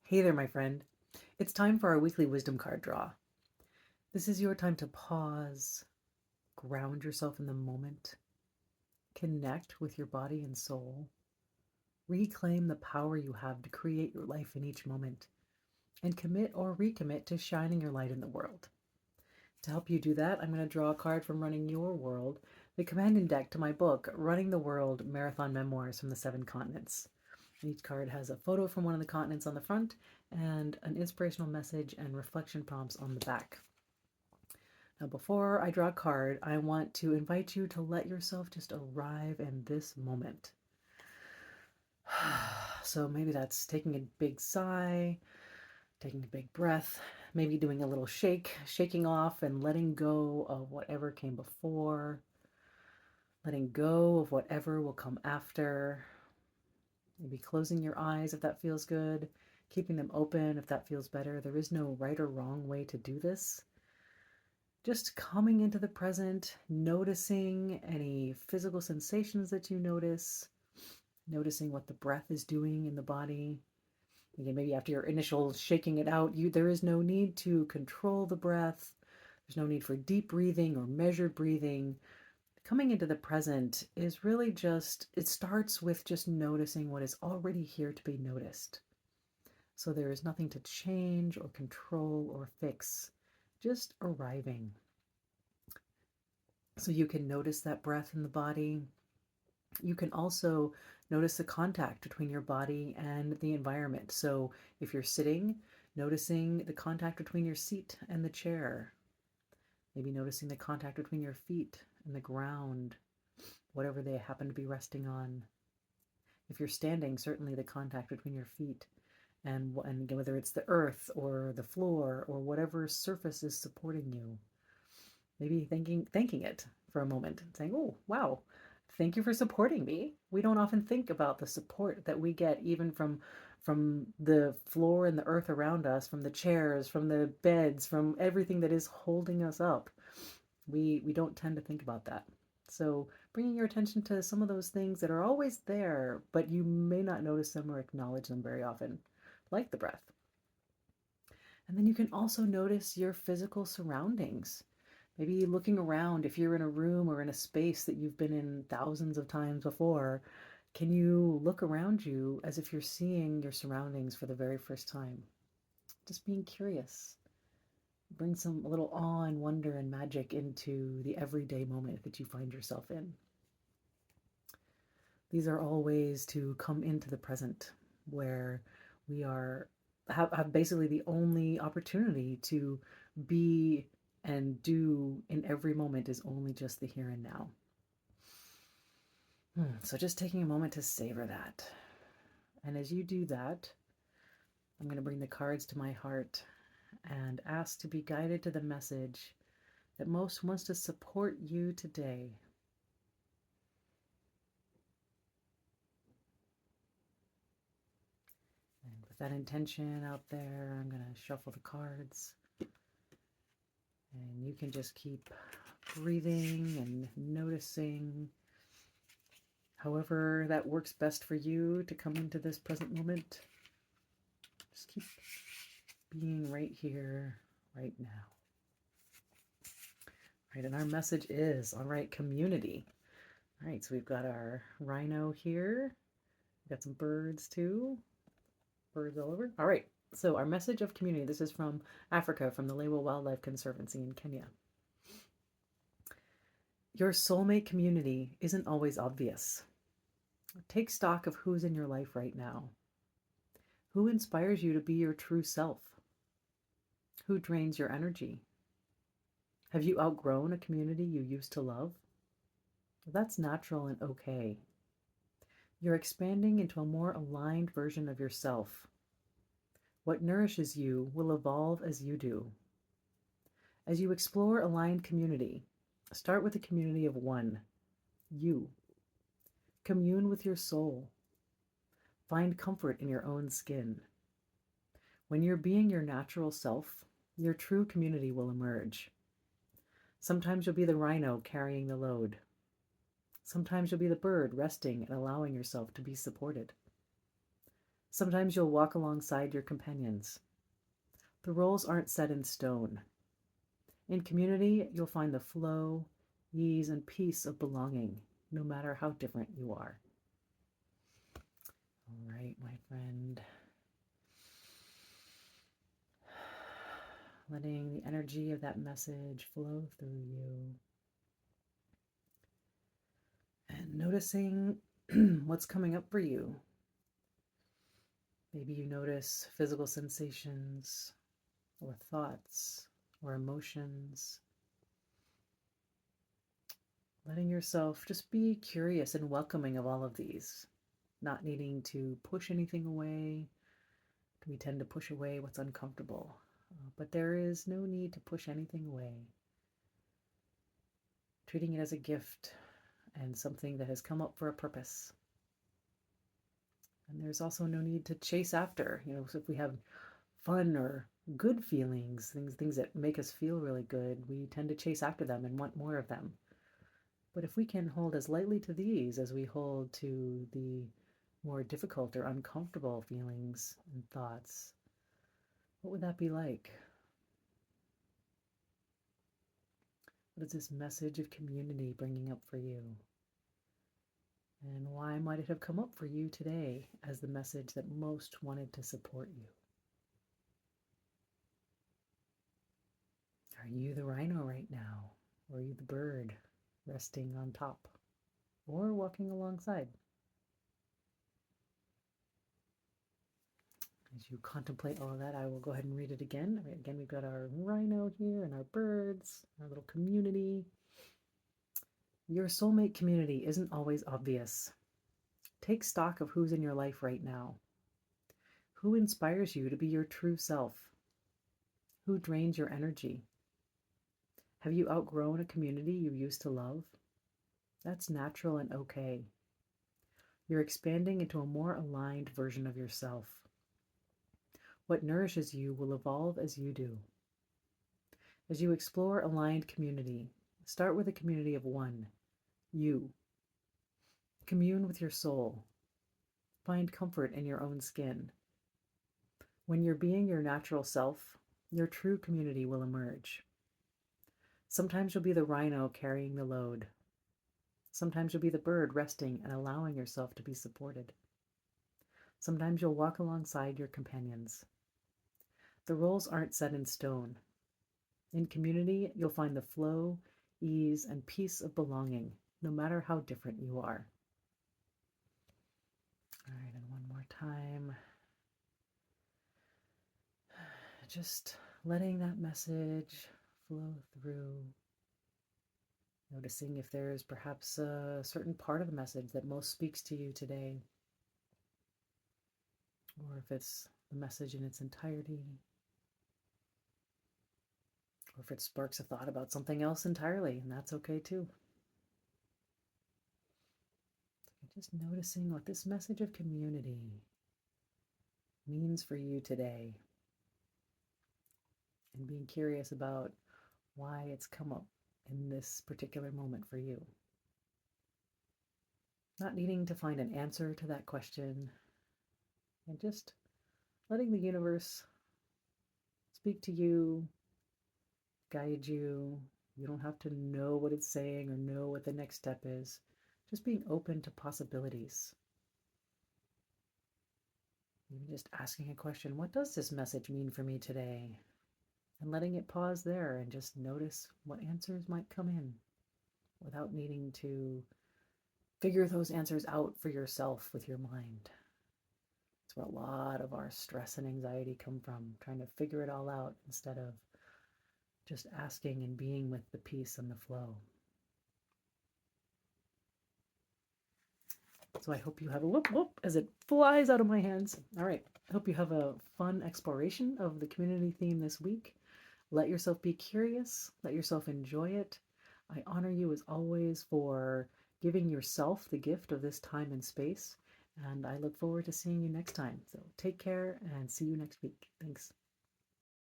Hey there, my friend. It's time for our weekly wisdom card draw. This is your time to pause, ground yourself in the moment, connect with your body and soul, reclaim the power you have to create your life in each moment, and commit or recommit to shining your light in the world. To help you do that, I'm going to draw a card from Running Your World, the companion deck to my book, Running the World Marathon Memoirs from the Seven Continents. Each card has a photo from one of the continents on the front and an inspirational message and reflection prompts on the back. Now, before I draw a card, I want to invite you to let yourself just arrive in this moment. So maybe that's taking a big sigh, taking a big breath, maybe doing a little shaking off and letting go of whatever came before, letting go of whatever will come after. Maybe closing your eyes if that feels good, keeping them open if that feels better. There is no right or wrong way to do this. Just coming into the present, noticing any physical sensations that you notice, noticing what the breath is doing in the body. Again, maybe after your initial shaking it out, there is no need to control the breath. There's no need for deep breathing or measured breathing. Coming into the present is really just, it starts with just noticing what is already here to be noticed. So there is nothing to change or control or fix, just arriving. So you can notice that breath in the body. You can also notice the contact between your body and the environment. So if you're sitting, noticing the contact between your seat and the chair. Maybe noticing the contact between your feet and the ground, whatever they happen to be resting on. If you're standing, certainly the contact between your feet and whether it's the earth or the floor or whatever surface is supporting you. Maybe thanking it for a moment, saying, "Oh, wow, thank you for supporting me." We don't often think about the support that we get even from the floor and the earth around us, from the chairs, from the beds, from everything that is holding us up. We don't tend to think about that. So bringing your attention to some of those things that are always there, but you may not notice them or acknowledge them very often, like the breath. And then you can also notice your physical surroundings. Maybe looking around, if you're in a room or in a space that you've been in thousands of times before, can you look around you as if you're seeing your surroundings for the very first time? Just being curious. Bring some a little awe and wonder and magic into the everyday moment that you find yourself in. These are all ways to come into the present where we have basically the only opportunity to be and do in every moment is only just the here and now. So just taking a moment to savor that. And as you do that, I'm going to bring the cards to my heart and ask to be guided to the message that most wants to support you today. And with that intention out there, I'm going to shuffle the cards. And you can just keep breathing and noticing however that works best for you to come into this present moment. Just keep being right here, right now. Right, and our message is, all right, community. All right, so we've got our rhino here. We've got some birds too. Birds all over. All right, so our message of community. This is from Africa, from the Lewa Wildlife Conservancy in Kenya. Your soulmate community isn't always obvious. Take stock of who's in your life right now. Who inspires you to be your true self? Who drains your energy? Have you outgrown a community you used to love? That's natural and okay. You're expanding into a more aligned version of yourself. What nourishes you will evolve as you do. As you explore aligned community, start with a community of one, you. Commune with your soul. Find comfort in your own skin. When you're being your natural self, your true community will emerge. Sometimes you'll be the rhino carrying the load. Sometimes you'll be the bird resting and allowing yourself to be supported. Sometimes you'll walk alongside your companions. The roles aren't set in stone. In community, you'll find the flow, ease, and peace of belonging, no matter how different you are. All right, my friend. Letting the energy of that message flow through you. And noticing what's coming up for you. Maybe you notice physical sensations or thoughts or emotions. Letting yourself just be curious and welcoming of all of these, not needing to push anything away. We tend to push away what's uncomfortable, but there is no need to push anything away. Treating it as a gift and something that has come up for a purpose. And there's also no need to chase after, so if we have fun or good feelings, things that make us feel really good, we tend to chase after them and want more of them. But if we can hold as lightly to these as we hold to the more difficult or uncomfortable feelings and thoughts, what would that be like? What is this message of community bringing up for you? And why might it have come up for you today as the message that most wanted to support you? Are you the rhino right now? Or are you the bird resting on top or walking alongside? As you contemplate all of that, I will go ahead and read it again. Again, we've got our rhino here and our birds, our little community. Your soulmate community isn't always obvious. Take stock of who's in your life right now. Who inspires you to be your true self? Who drains your energy? Have you outgrown a community you used to love? That's natural and okay. You're expanding into a more aligned version of yourself. What nourishes you will evolve as you do. As you explore aligned community, start with a community of one, you. Commune with your soul. Find comfort in your own skin. When you're being your natural self, your true community will emerge. Sometimes you'll be the rhino carrying the load. Sometimes you'll be the bird resting and allowing yourself to be supported. Sometimes you'll walk alongside your companions. The roles aren't set in stone. In community, you'll find the flow, ease, and peace of belonging, no matter how different you are. All right, and one more time. Just letting that message flow through. Noticing if there's perhaps a certain part of the message that most speaks to you today, or if it's the message in its entirety, or if it sparks a thought about something else entirely, and that's okay too. Just noticing what this message of community means for you today, and being curious about why it's come up in this particular moment for you. Not needing to find an answer to that question, and just letting the universe speak to you, guide you. You don't have to know what it's saying or know what the next step is. Just being open to possibilities. Maybe just asking a question, what does this message mean for me today? And letting it pause there and just notice what answers might come in without needing to figure those answers out for yourself with your mind. It's where a lot of our stress and anxiety come from, trying to figure it all out instead of just asking and being with the peace and the flow. So I hope you have a whoop as it flies out of my hands. All right, I hope you have a fun exploration of the community theme this week. Let yourself be curious, let yourself enjoy it. I honor you as always for giving yourself the gift of this time and space, and I look forward to seeing you next time. So take care and see you next week. Thanks.